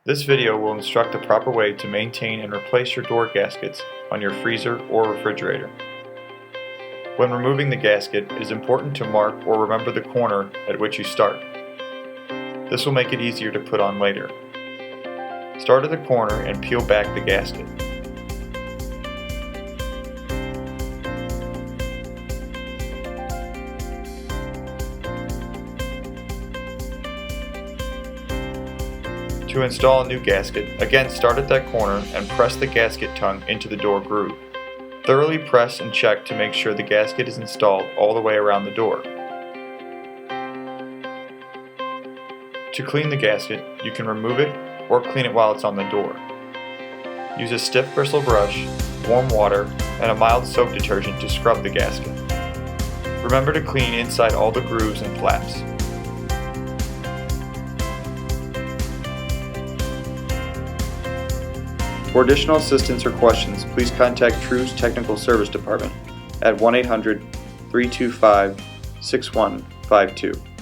This video will instruct the proper way to maintain and replace your door gaskets on your freezer or refrigerator. When removing the gasket, it is important to mark or remember the corner at which you start. This will make it easier to put on later. Start at the corner and peel back the gasket. To install a new gasket, again start at that corner and press the gasket tongue into the door groove. Thoroughly press and check to make sure the gasket is installed all the way around the door. To clean the gasket, you can remove it or clean it while it's on the door. Use a stiff bristle brush, warm water, and a mild soap detergent to scrub the gasket. Remember to clean inside all the grooves and flaps. For additional assistance or questions, please contact True's Technical Service Department at 1-800-325-6152.